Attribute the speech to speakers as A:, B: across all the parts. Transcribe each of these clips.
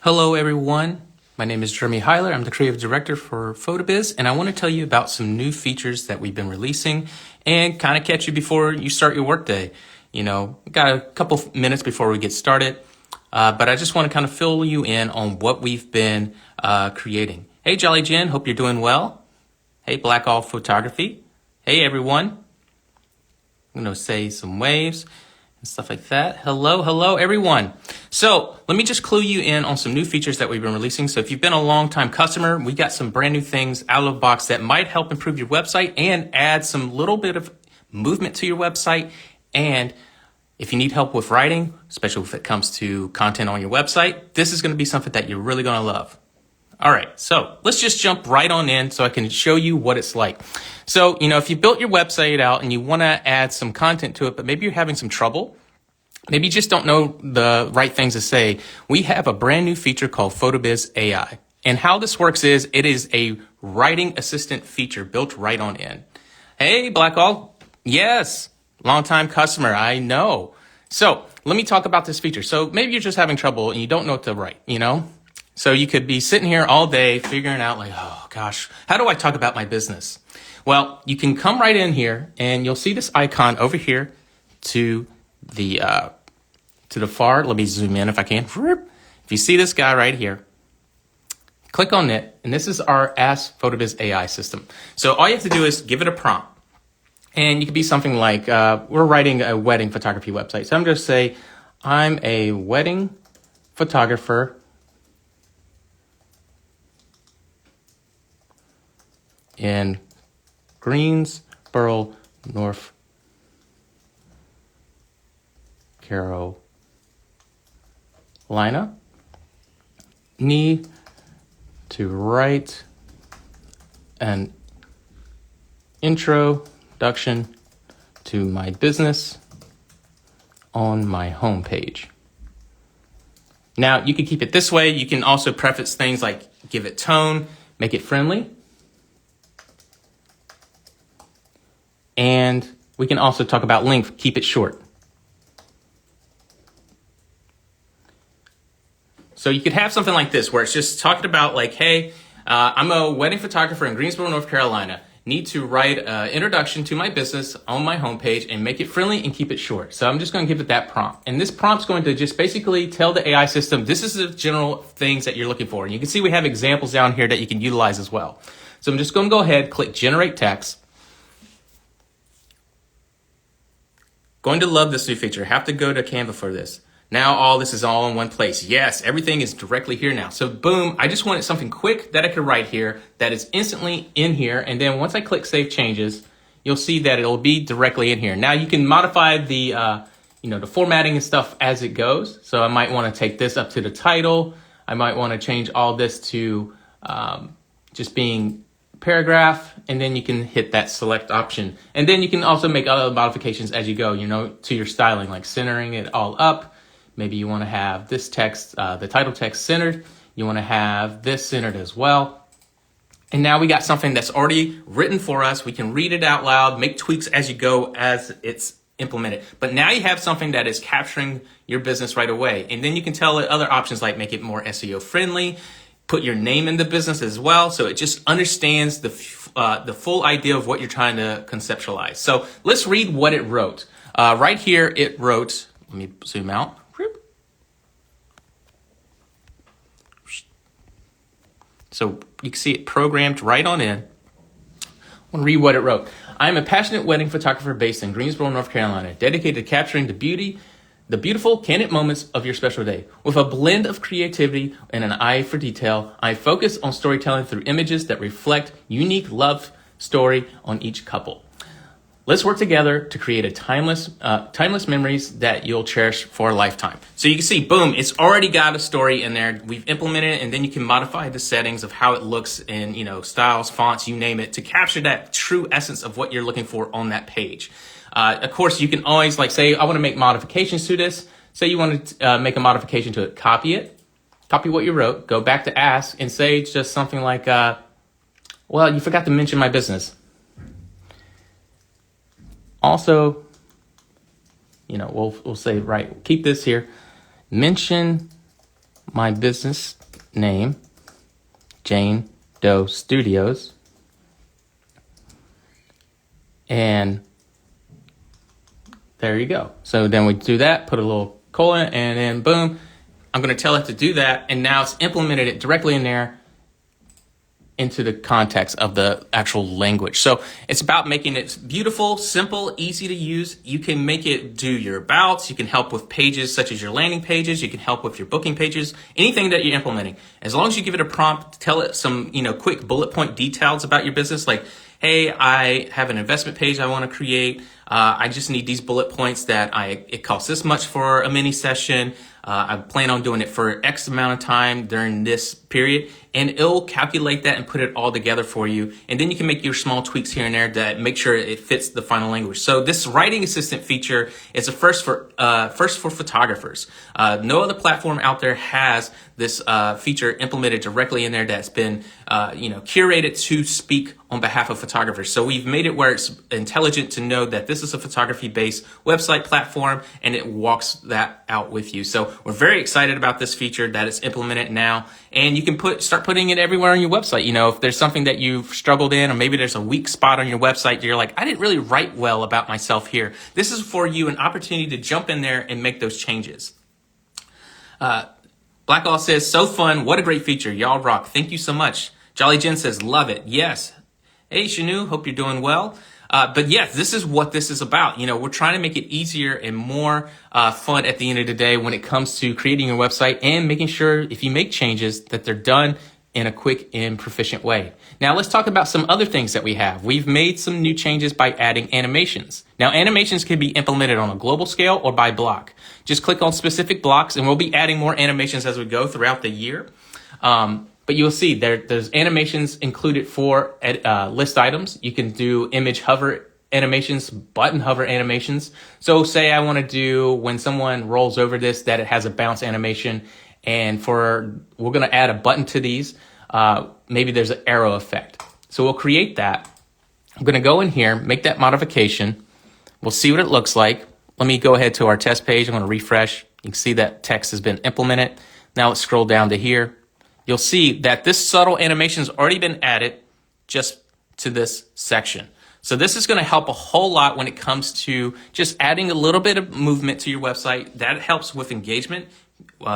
A: Hello, everyone. My name is Jeremy Heiler. I'm the creative director for PhotoBiz, and I want to tell you about some new features that we've been releasing and kind of catch you before you start your workday. We got a couple minutes before we get started, but I just want to kind of fill you in on what we've been creating. Hey, Jolly Jen, hope you're doing well. Hey, Black All Photography. Hey, everyone. I'm going to say some waves and stuff like that. Hello, everyone. So let me just clue you in on some new features that we've been releasing. So if you've been a long-time customer, we got some brand new things out of the box that might help improve your website and add some little bit of movement to your website. And if you need help with writing, especially if it comes to content on your website, this is going to be something that you're really going to love. All right, so let's just jump right on in so I can show you what it's like. So, if you built your website out and you want to add some content to it, but maybe you're having some trouble, maybe you just don't know the right things to say, we have a brand new feature called PhotoBiz AI. And how this works is it is a writing assistant feature built right on in. Hey, Blackall. Yes, longtime customer, I know. So let me talk about this feature. So maybe you're just having trouble and you don't know what to write, So you could be sitting here all day figuring out oh gosh, how do I talk about my business? Well, you can come right in here and you'll see this icon over here to the far. Let me zoom in if I can. If you see this guy right here, click on it. And this is our Ask PhotoBiz AI system. So all you have to do is give it a prompt. And you could be something like, we're writing a wedding photography website. So I'm going to say, I'm a wedding photographer in Greensboro, North Carolina. Need to write an introduction to my business on my homepage. Now, you can keep it this way. You can also preface things like give it tone, make it friendly. And we can also talk about length, keep it short. So you could have something like this where it's just talking about hey, I'm a wedding photographer in Greensboro, North Carolina. Need to write an introduction to my business on my homepage and make it friendly and keep it short. So I'm just going to give it that prompt. And this prompt's going to just basically tell the AI system, this is the general things that you're looking for. And you can see we have examples down here that you can utilize as well. So I'm just going to go ahead, click generate text. Going to love this new feature. Have to go to Canva for this. Now all this is all in one place. Yes, everything is directly here now. So boom, I just wanted something quick that I could write here that is instantly in here. And then once I click Save Changes, you'll see that it'll be directly in here. Now you can modify the the formatting and stuff as it goes. So I might want to take this up to the title. I might want to change all this to just being paragraph, and then you can hit that select option. And then you can also make other modifications as you go, to your styling, like centering it all up. Maybe you want to have this text, the title text centered. You want to have this centered as well. And now we got something that's already written for us. We can read it out loud, make tweaks as you go as it's implemented. But now you have something that is capturing your business right away. And then you can tell it other options like make it more SEO friendly, put your name in the business as well, so it just understands the full idea of what you're trying to conceptualize. So let's read what it wrote. Right here, it wrote, let me zoom out. So you can see it programmed right on in. I want to read what it wrote. I'm a passionate wedding photographer based in Greensboro, North Carolina, dedicated to capturing the beautiful, candid moments of your special day. With a blend of creativity and an eye for detail, I focus on storytelling through images that reflect unique love story on each couple. Let's work together to create a timeless memories that you'll cherish for a lifetime. So you can see, boom, it's already got a story in there. We've implemented it, and then you can modify the settings of how it looks in, styles, fonts, you name it, to capture that true essence of what you're looking for on that page. Of course, you can always say, I want to make modifications to this. Say you want to make a modification to it, copy what you wrote, go back to ask and say just something like, well, you forgot to mention my business. Also, we'll say, right, keep this here. Mention my business name, Jane Doe Studios, and there you go. So then we do that, put a little colon, and then boom, I'm going to tell it to do that, and now it's implemented it directly in there into the context of the actual language. So it's about making it beautiful, simple, easy to use. You can make it do your abouts. You can help with pages such as your landing pages. You can help with your booking pages, anything that you're implementing. As long as you give it a prompt, tell it some, quick bullet point details about your business, like, hey, I have an investment page I want to create. I just need these bullet points that it costs this much for a mini session. I plan on doing it for X amount of time during this period, and it'll calculate that and put it all together for you. And then you can make your small tweaks here and there that make sure it fits the final language. So this writing assistant feature is a first for photographers. No other platform out there has this feature implemented directly in there that's been curated to speak on behalf of photographers. So we've made it where it's intelligent to know that this is a photography-based website platform, and it walks that out with you. So we're very excited about this feature that it's implemented now, and you can start putting it everywhere on your website. If there's something that you've struggled in, or maybe there's a weak spot on your website, you're like, I didn't really write well about myself here. This is for you an opportunity to jump in there and make those changes. Blackall says, so fun. What a great feature. Y'all rock. Thank you so much. Jolly Jen says, love it. Yes. Hey, Shanu, hope you're doing well. But yes, this is what this is about. We're trying to make it easier and more fun at the end of the day when it comes to creating your website and making sure if you make changes that they're done in a quick and proficient way. Now let's talk about some other things that we have. We've made some new changes by adding animations. Now animations can be implemented on a global scale or by block. Just click on specific blocks, and we'll be adding more animations as we go throughout the year. But you'll see there's animations included for list items. You can do image hover animations, button hover animations. So say I want to do when someone rolls over this that it has a bounce animation, and we're going to add a button to these. Maybe there's an arrow effect. So we'll create that. I'm going to go in here, make that modification. We'll see what it looks like. Let me go ahead to our test page. I'm going to refresh. You can see that text has been implemented. Now let's scroll down to here. You'll see that this subtle animation has already been added just to this section. So this is going to help a whole lot when it comes to just adding a little bit of movement to your website. That helps with engagement.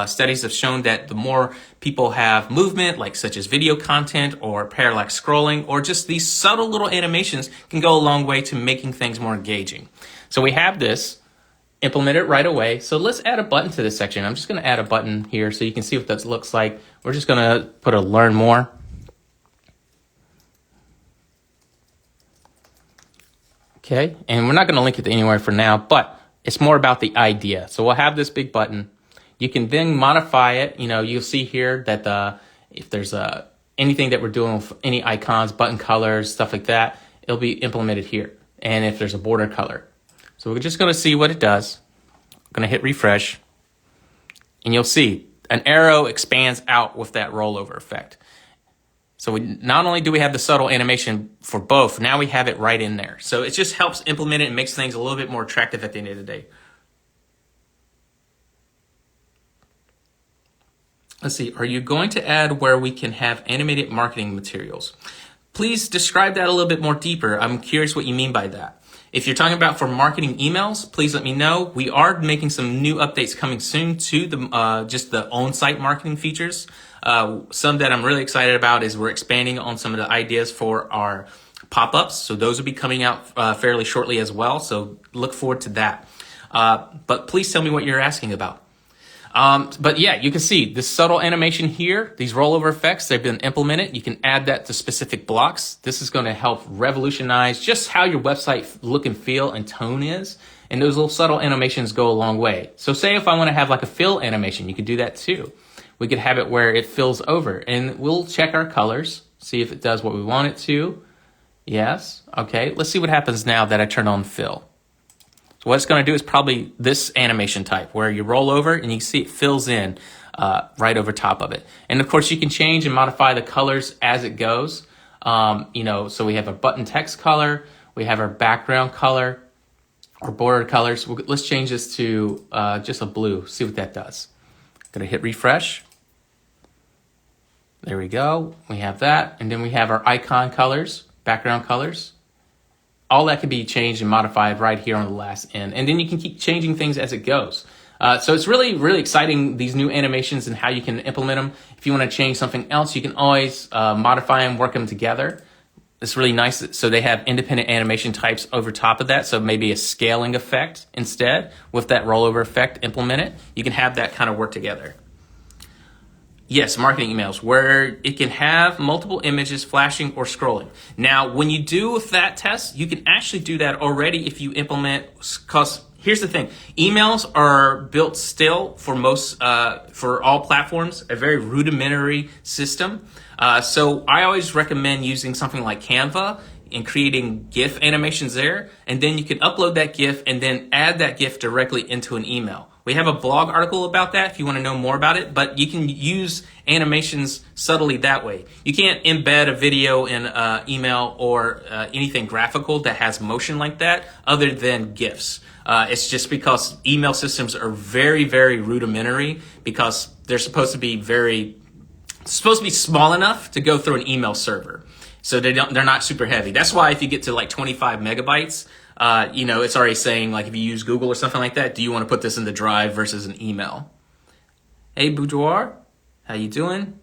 A: Studies have shown that the more people have movement, like such as video content or parallax scrolling, or just these subtle little animations can go a long way to making things more engaging. So we have this. Implement it right away. So let's add a button to this section. I'm just going to add a button here so you can see what that looks like. We're just going to put a learn more. Okay, and we're not going to link it to anywhere for now, but it's more about the idea. So we'll have this big button. You can then modify it. You'll see here that if there's anything that we're doing with any icons, button colors, stuff like that, it'll be implemented here. And if there's a border color. So we're just going to see what it does. I'm going to hit refresh, and you'll see an arrow expands out with that rollover effect. So not only do we have the subtle animation for both, now we have it right in there. So it just helps implement it and makes things a little bit more attractive at the end of the day. Let's see, are you going to add where we can have animated marketing materials? Please describe that a little bit more deeper. I'm curious what you mean by that. If you're talking about for marketing emails, please let me know. We are making some new updates coming soon to just the on-site marketing features. Some that I'm really excited about is we're expanding on some of the ideas for our pop-ups. So those will be coming out fairly shortly as well. So look forward to that. But please tell me what you're asking about. But yeah, you can see this subtle animation here, these rollover effects, they've been implemented. You can add that to specific blocks. This is going to help revolutionize just how your website look and feel and tone is. And those little subtle animations go a long way. So say if I want to have like a fill animation, you could do that too. We could have it where it fills over, and we'll check our colors, see if it does what we want it to. Yes. Okay. Let's see what happens now that I turn on fill. So what it's going to do is probably this animation type where you roll over and you see it fills in right over top of it. And of course you can change and modify the colors as it goes. So we have a button text color, we have our background color, our border colors. Let's change this to just a blue, see what that does. Gonna hit refresh. There we go. We have that. And then we have our icon colors, background colors. All that can be changed and modified right here on the last end. And then you can keep changing things as it goes. So it's really, really exciting, these new animations and how you can implement them. If you want to change something else, you can always modify them, work them together. It's really nice. So they have independent animation types over top of that. So maybe a scaling effect instead with that rollover effect implemented. You can have that kind of work together. Yes, marketing emails, where it can have multiple images flashing or scrolling. Now, when you do that test, you can actually do that already if you implement, because here's the thing, emails are built still for for all platforms, a very rudimentary system. So I always recommend using something like Canva and creating GIF animations there. And then you can upload that GIF and then add that GIF directly into an email. We have a blog article about that if you want to know more about it, but you can use animations subtly that way. You can't embed a video in email or anything graphical that has motion like that other than GIFs. It's just because email systems are very, very rudimentary because they're supposed to be small enough to go through an email server. So they're not super heavy. That's why if you get to like 25 megabytes, it's already saying, like, if you use Google or something like that, do you want to put this in the drive versus an email? Hey, Boudoir, how you doing?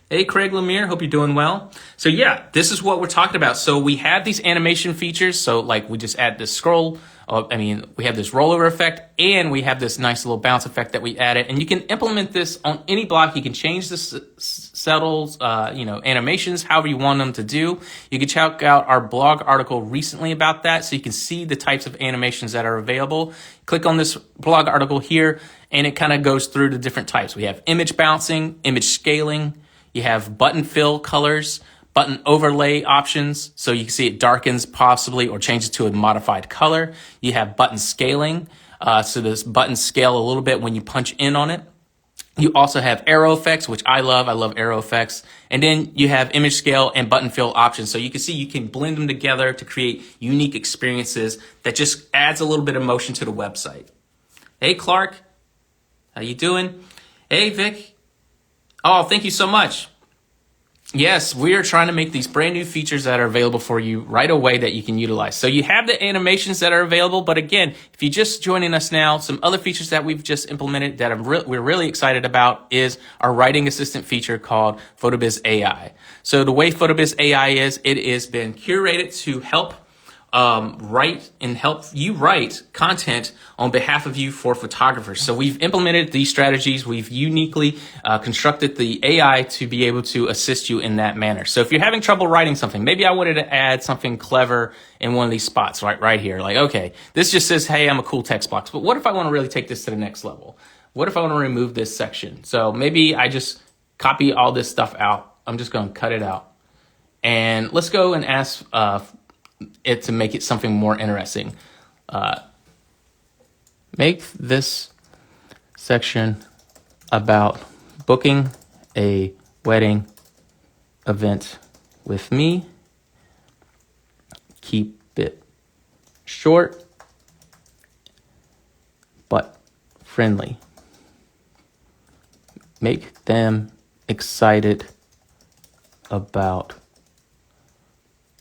A: Hey, Craig Lemire, hope you're doing well. So yeah, this is what we're talking about. So we have these animation features. So like we just add this scroll. We have this rollover effect and we have this nice little bounce effect that we added. And you can implement this on any block. You can change the settles, animations, however you want them to do. You can check out our blog article recently about that so you can see the types of animations that are available. Click on this blog article here and it kind of goes through the different types. We have image bouncing, image scaling. You have button fill colors, button overlay options, so you can see it darkens possibly or changes to a modified color. You have button scaling, so this button scale a little bit when you punch in on it. You also have arrow effects, which I love. I love arrow effects. And then you have image scale and button fill options. So you can see you can blend them together to create unique experiences that just adds a little bit of motion to the website. Hey, Clark, how you doing? Hey, Vic. Oh, thank you so much. Yes, we are trying to make these brand new features that are available for you right away that you can utilize. So you have the animations that are available, but again, if you're just joining us now, some other features that we've just implemented that we're really excited about is our writing assistant feature called PhotoBiz AI. So the way PhotoBiz AI is, it has been curated to help write and help you write content on behalf of you for photographers. So we've implemented these strategies. We've uniquely constructed the AI to be able to assist you in that manner. So if you're having trouble writing something, maybe I wanted to add something clever in one of these spots right here. Like, okay, this just says, hey, I'm a cool text box. But what if I want to really take this to the next level? What if I want to remove this section? So maybe I just copy all this stuff out. I'm just going to cut it out. And let's go and ask it to make it something more interesting. Make this section about booking a wedding event with me. Keep it short, but friendly. Make them excited about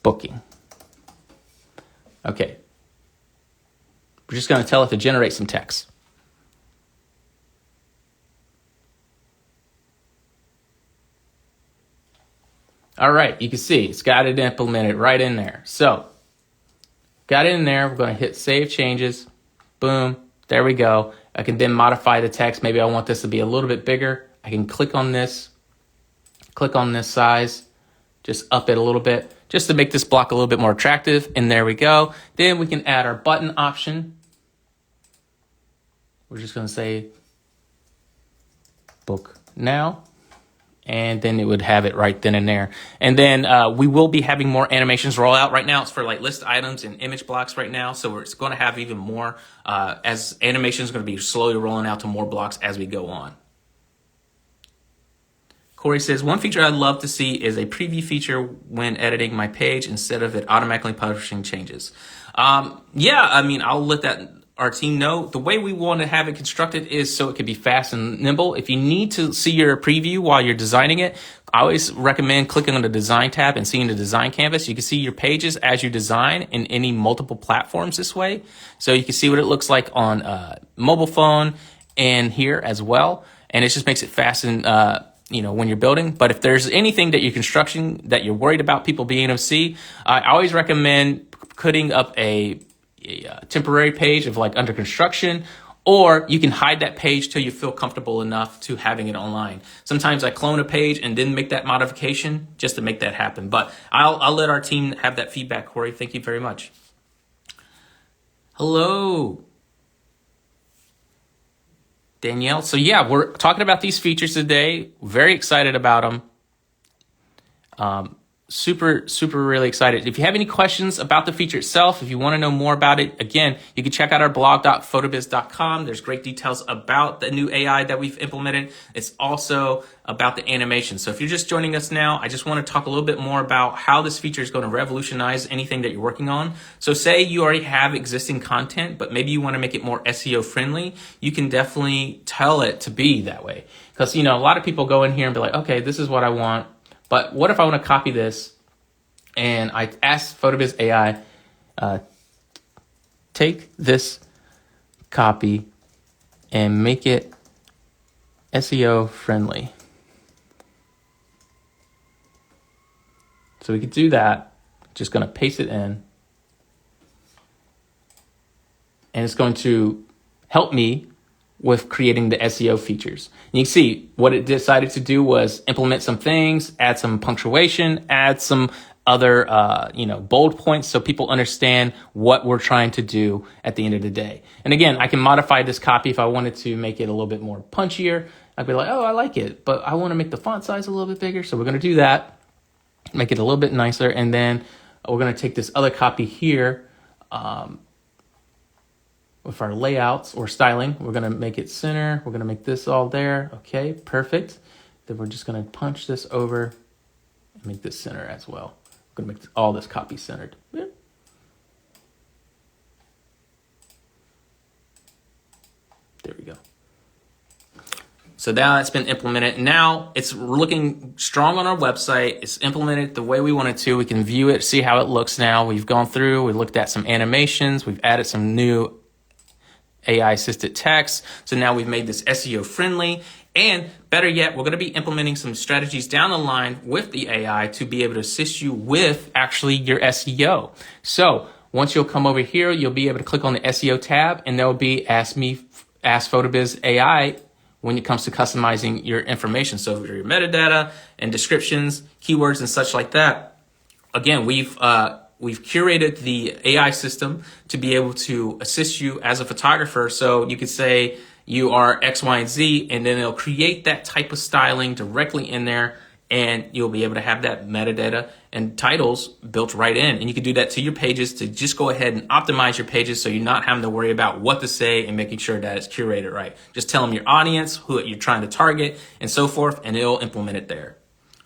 A: booking. Okay, we're just going to tell it to generate some text. All right, you can see it's got it implemented right in there. So, got it in there. We're going to hit Save Changes. Boom, there we go. I can then modify the text. Maybe I want this to be a little bit bigger. I can click on this size, just up it a little bit, just to make this block a little bit more attractive. And there we go. Then we can add our button option. We're just going to say book now. And then it would have it right then and there. And then we will be having more animations roll out. Right now it's for like list items and image blocks right now. So it's going to have even more as animations are going to be slowly rolling out to more blocks as we go on. Corey says, one feature I'd love to see is a preview feature when editing my page instead of it automatically publishing changes. Yeah, I mean, I'll let that our team know, the way we want to have it constructed is so it can be fast and nimble. If you need to see your preview while you're designing it, I always recommend clicking on the design tab and seeing the design canvas. You can see your pages as you design in any multiple platforms this way. So you can see what it looks like on mobile phone and here as well. And it just makes it fast and when you're building. But if there's anything that you're construction that you're worried about people being able to see, I always recommend putting up a temporary page of like under construction, or you can hide that page till you feel comfortable enough to having it online. Sometimes I clone a page and then make that modification just to make that happen. But I'll let our team have that feedback, Corey. Thank you very much. Hello, Danielle. So yeah, we're talking about these features today. Very excited about them. Super really excited. If you have any questions about the feature itself, if you want to know more about it, again, you can check out our blog.photobiz.com. There's great details about the new AI that we've implemented. It's also about the animation. So if you're just joining us now, I just want to talk a little bit more about how this feature is going to revolutionize anything that you're working on. So say you already have existing content, but maybe you want to make it more SEO friendly. You can definitely tell it to be that way. Because, a lot of people go in here and be like, okay, this is what I want. But what if I want to copy this and I ask PhotoBiz AI, take this copy and make it SEO friendly. So we could do that. Just going to paste it in. And it's going to help me with creating the SEO features. And you can see what it decided to do was implement some things, add some punctuation, add some other, bold points so people understand what we're trying to do at the end of the day. And again, I can modify this copy if I wanted to make it a little bit more punchier. I'd be like, oh, I like it, but I want to make the font size a little bit bigger. So we're going to do that, make it a little bit nicer. And then we're going to take this other copy here, with our layouts or styling. We're going to make it center. We're going to make this all there. Okay, perfect. Then we're just going to punch this over and make this center as well. We're going to make all this copy centered. Yeah. There we go. So now that's been implemented. Now it's looking strong on our website. It's implemented the way we want it to. We can view it, see how it looks now. We've gone through, we looked at some animations. We've added some new AI assisted text. So now we've made this SEO friendly, and better yet, we're going to be implementing some strategies down the line with the AI to be able to assist you with actually your SEO. So once you'll come over here, you'll be able to click on the SEO tab, and there'll be Ask PhotoBiz AI when it comes to customizing your information. So your metadata and descriptions, keywords, and such like that. Again, we've curated the AI system to be able to assist you as a photographer. So you could say you are X, Y, and Z, and then it'll create that type of styling directly in there, and you'll be able to have that metadata and titles built right in. And you can do that to your pages to just go ahead and optimize your pages so you're not having to worry about what to say and making sure that it's curated right. Just tell them your audience, who you're trying to target, and so forth, and it'll implement it there.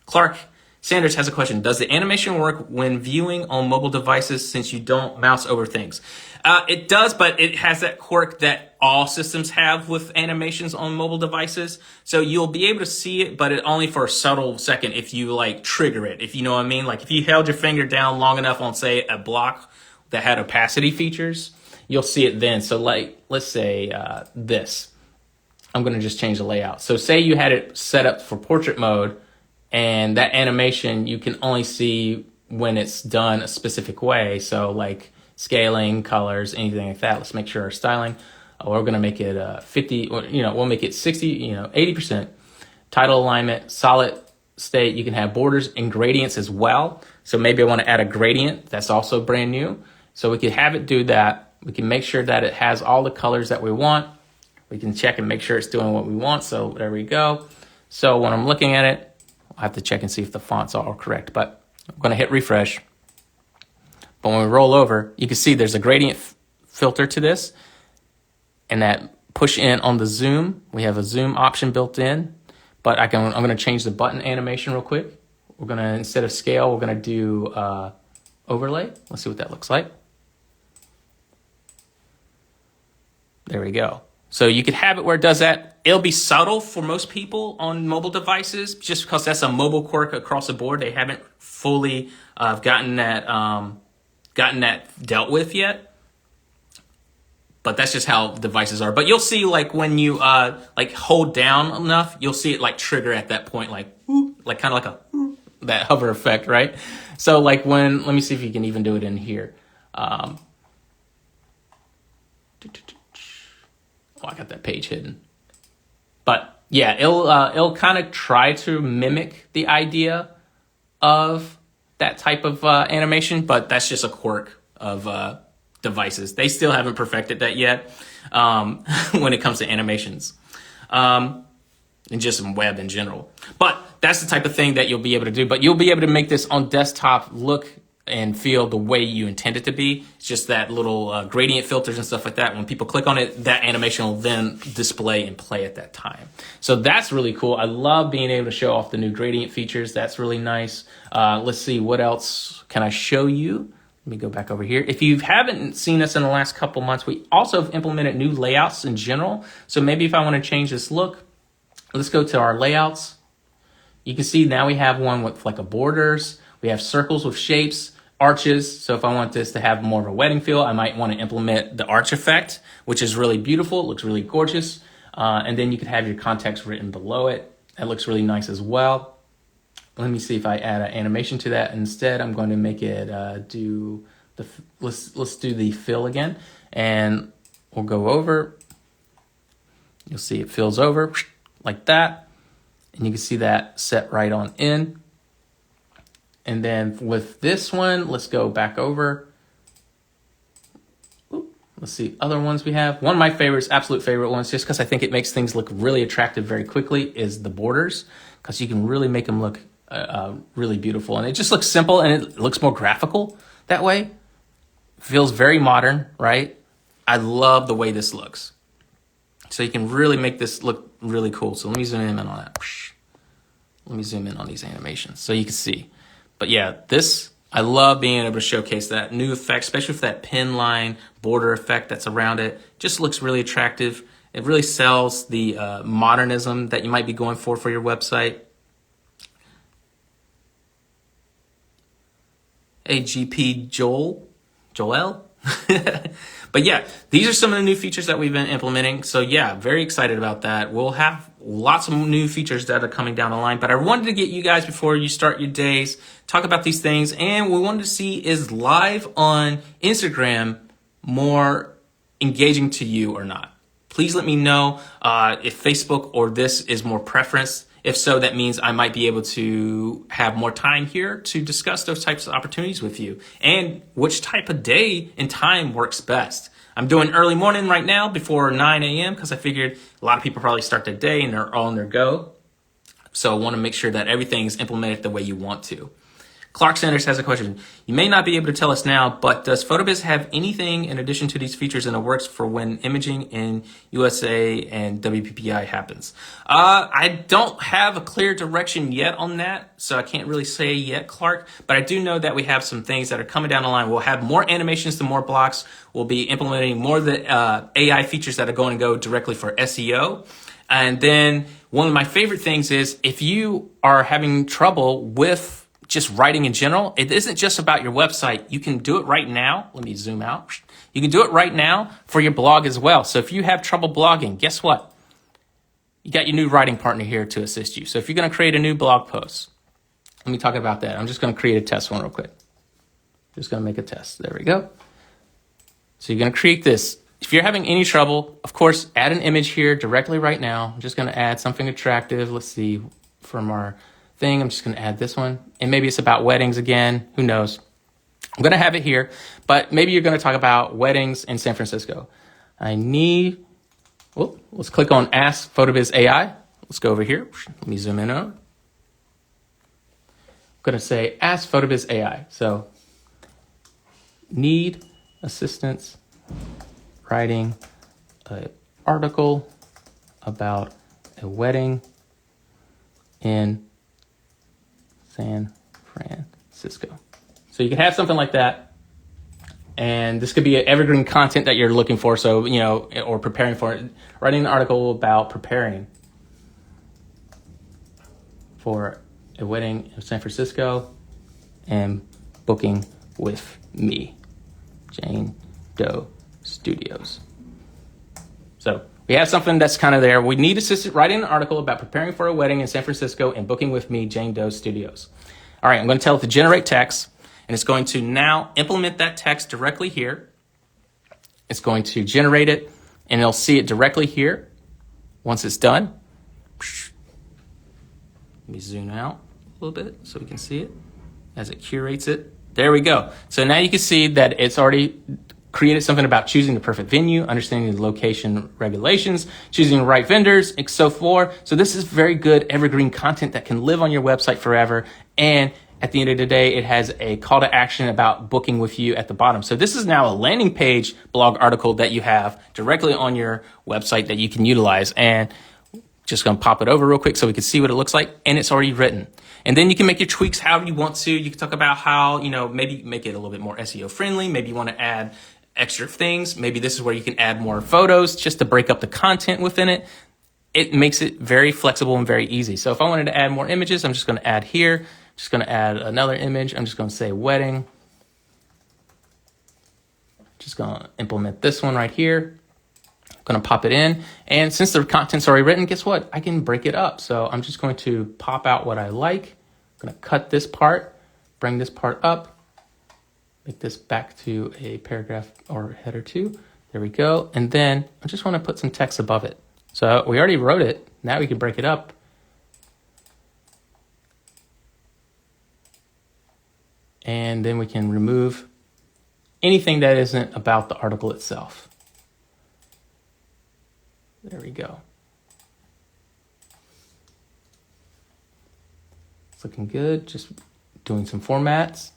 A: Clark Sanders has a question. Does the animation work when viewing on mobile devices since you don't mouse over things? It does, but it has that quirk that all systems have with animations on mobile devices. So you'll be able to see it, but only for a subtle second if you trigger it, if you know what I mean. Like if you held your finger down long enough on, say, a block that had opacity features, you'll see it then. So let's say this. I'm going to just change the layout. So say you had it set up for portrait mode, and that animation you can only see when it's done a specific way. So like scaling, colors, anything like that. Let's make sure our styling. We're going to make it 50, or we'll make it 60, 80%. Title alignment, solid state. You can have borders and gradients as well. So maybe I want to add a gradient. That's also brand new. So we can have it do that. We can make sure that it has all the colors that we want. We can check and make sure it's doing what we want. So there we go. So when I'm looking at it, I'll have to check and see if the fonts are all correct, but I'm going to hit refresh. But when we roll over, you can see there's a gradient filter to this, and that push in on the zoom. We have a zoom option built in, but I'm going to change the button animation real quick. We're going to, instead of scale, we're going to do overlay. Let's see what that looks like. There we go. So you could have it where it does that. It'll be subtle for most people on mobile devices just because that's a mobile quirk across the board. They haven't fully gotten that dealt with yet. But that's just how devices are. But you'll see, like, when you like hold down enough, you'll see it like trigger at that point, like kind of like that hover effect, right? So like let me see if you can even do it in here. Oh, I got that page hidden. But yeah, it'll kind of try to mimic the idea of that type of animation, but that's just a quirk of devices. They still haven't perfected that yet when it comes to animations and just in web in general. But that's the type of thing that you'll be able to do. But you'll be able to make this on desktop look and feel the way you intend it to be. It's just that little gradient filters and stuff like that. When people click on it, that animation will then display and play at that time. So that's really cool. I love being able to show off the new gradient features. That's really nice. Let's see, what else can I show you? Let me go back over here. If you haven't seen us in the last couple months, we also have implemented new layouts in general. So maybe if I want to change this look, let's go to our layouts. You can see now we have one with like a borders. We have circles with shapes, arches. So if I want this to have more of a wedding feel, I might want to implement the arch effect, which is really beautiful. It looks really gorgeous. And then you could have your context written below it. That looks really nice as well. Let me see if I add an animation to that. Instead, I'm going to make it let's do the fill again, and we'll go over. You'll see it fills over like that, and you can see that set right on in. And then with this one, let's go back over. Let's see other ones we have. One of my favorites, absolute favorite ones, just because I think it makes things look really attractive very quickly, is the borders, because you can really make them look really beautiful, and it just looks simple and it looks more graphical that way. Feels very modern, right? I love the way this looks. So you can really make this look really cool. So let me zoom in on that. Let me zoom in on these animations so you can see. But yeah, I love being able to showcase that new effect, especially for that pin line border effect that's around it. Just looks really attractive. It really sells the modernism that you might be going for your website. AGP Joel. But yeah, these are some of the new features that we've been implementing. So yeah, very excited about that. We'll have lots of new features that are coming down the line, but I wanted to get you guys, before you start your days, talk about these things. And we wanted to see, is live on Instagram more engaging to you or not? Please let me know if Facebook or this is more preference. If so, that means I might be able to have more time here to discuss those types of opportunities with you, and which type of day and time works best. I'm doing early morning right now before 9 a.m. because I figured a lot of people probably start their day and they're on their go. So I want to make sure that everything's implemented the way you want to. Clark Sanders has a question. You may not be able to tell us now, but does PhotoBiz have anything in addition to these features in the works for when imaging in USA and WPPI happens? I don't have a clear direction yet on that, so I can't really say yet, Clark, but I do know that we have some things that are coming down the line. We'll have more animations to more blocks. We'll be implementing more of the AI features that are going to go directly for SEO. And then one of my favorite things is, if you are having trouble with just writing in general, it isn't just about your website. You can do it right now. Let me zoom out. You can do it right now for your blog as well. So if you have trouble blogging, guess what? You got your new writing partner here to assist you. So if you're going to create a new blog post, let me talk about that. I'm just going to create a test one real quick. Just going to make a test. There we go. So you're going to create this. If you're having any trouble, of course, add an image here directly right now. I'm just going to add something attractive. Let's see, from our thing, I'm just going to add this one, and maybe it's about weddings again. Who knows? I'm going to have it here, but maybe you're going to talk about weddings in San Francisco. Let's click on Ask PhotoBiz AI. Let's go over here. Let me zoom in on. I'm going to say Ask PhotoBiz AI. So, need assistance writing an article about a wedding in San Francisco. So you can have something like that. And this could be evergreen content that you're looking for. So, or preparing for it. Writing an article about preparing for a wedding in San Francisco and booking with me, Jane Doe Studios. So we have something that's kind of there. We need assistance writing an article about preparing for a wedding in San Francisco and booking with me, Jane Doe Studios. All right, I'm going to tell it to generate text, and it's going to now implement that text directly here. It's going to generate it, and it'll see it directly here once it's done. Let me zoom out a little bit so we can see it as it curates it. There we go. So now you can see that it's already created something about choosing the perfect venue, understanding the location regulations, choosing the right vendors, and so forth. So this is very good evergreen content that can live on your website forever. And at the end of the day, it has a call to action about booking with you at the bottom. So this is now a landing page blog article that you have directly on your website that you can utilize. And just going to pop it over real quick so we can see what it looks like. And it's already written. And then you can make your tweaks however you want to. You can talk about how, maybe make it a little bit more SEO friendly. Maybe you want to add extra things. Maybe this is where you can add more photos just to break up the content within it. It makes it very flexible and very easy. So if I wanted to add more images, I'm just going to add here. Just going to add another image. I'm just going to say wedding. Just going to implement this one right here. I'm going to pop it in. And since the content's already written, guess what? I can break it up. So I'm just going to pop out what I like. I'm going to cut this part, bring this part up, make this back to a paragraph or header 2. There we go. And then I just want to put some text above it. So we already wrote it. Now we can break it up. And then we can remove anything that isn't about the article itself. There we go. It's looking good. Just doing some formats.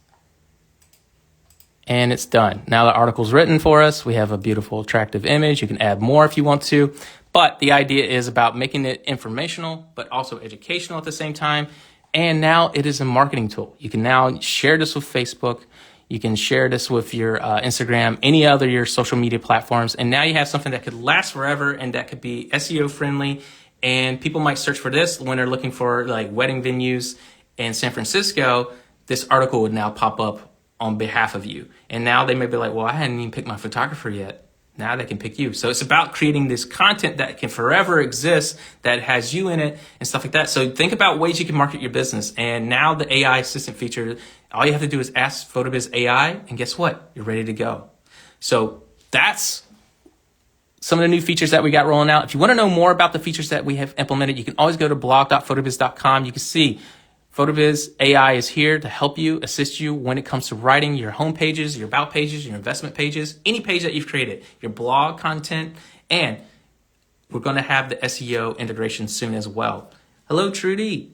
A: And it's done. Now the article's written for us. We have a beautiful, attractive image. You can add more if you want to. But the idea is about making it informational, but also educational at the same time. And now it is a marketing tool. You can now share this with Facebook. You can share this with your Instagram, any other your social media platforms. And now you have something that could last forever and that could be SEO friendly. And people might search for this when they're looking for like wedding venues in San Francisco. This article would now pop up on behalf of you. And now they may be like, well, I hadn't even picked my photographer yet. Now they can pick you. So it's about creating this content that can forever exist, that has you in it and stuff like that. So think about ways you can market your business. And now the AI assistant feature, all you have to do is ask PhotoBiz AI, and guess what? You're ready to go. So that's some of the new features that we got rolling out. If you want to know more about the features that we have implemented, you can always go to blog.photobiz.com. You can see PhotoBiz AI is here to help you, assist you when it comes to writing your home pages, your about pages, your investment pages, any page that you've created, your blog content, and we're going to have the SEO integration soon as well. Hello, Trudy.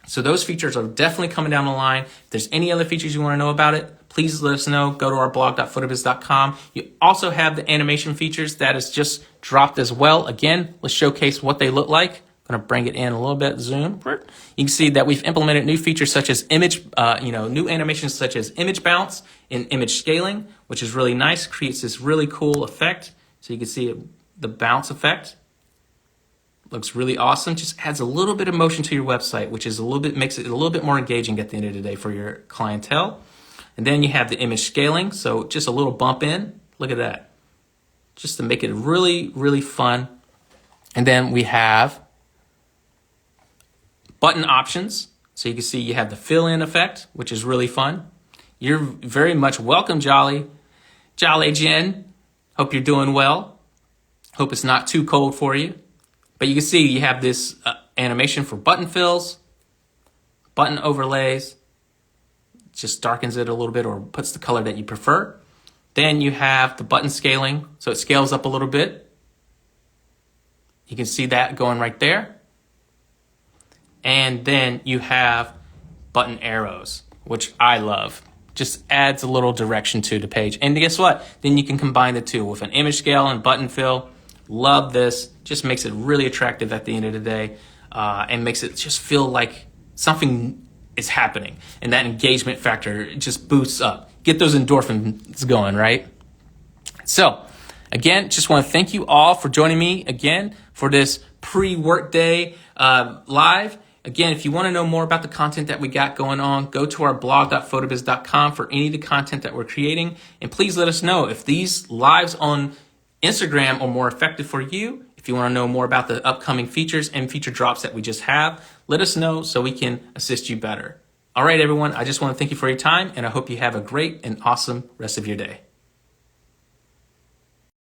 A: So those features are definitely coming down the line. If there's any other features you want to know about it, please let us know. Go to our blog.photobiz.com. You also have the animation features that is just dropped as well. Again, let's showcase what they look like. Going to bring it in a little bit, zoom. You can see that we've implemented new features such as image, new animations such as image bounce and image scaling, which is really nice, creates this really cool effect. So you can see the bounce effect. Looks really awesome. Just adds a little bit of motion to your website, which is makes it a little bit more engaging at the end of the day for your clientele. And then you have the image scaling. So just a little bump in. Look at that. Just to make it really, really fun. And then we have button options. So you can see you have the fill-in effect, which is really fun. You're very much welcome, Jolly Jen. Hope you're doing well. Hope it's not too cold for you. But you can see you have this animation for button fills, button overlays. Just darkens it a little bit or puts the color that you prefer. Then you have the button scaling. So it scales up a little bit. You can see that going right there. And then you have button arrows, which I love. Just adds a little direction to the page. And guess what? Then you can combine the two with an image scale and button fill. Love this. Just makes it really attractive at the end of the day, and makes it just feel like something is happening. And that engagement factor just boosts up. get those endorphins going, right? So again, just want to thank you all for joining me again for this pre-workday live. Again, if you want to know more about the content that we got going on, go to our blog.photobiz.com for any of the content that we're creating. And please let us know if these lives on Instagram are more effective for you. If you want to know more about the upcoming features and feature drops that we just have, let us know so we can assist you better. All right, everyone, I just want to thank you for your time, and I hope you have a great and awesome rest of your day.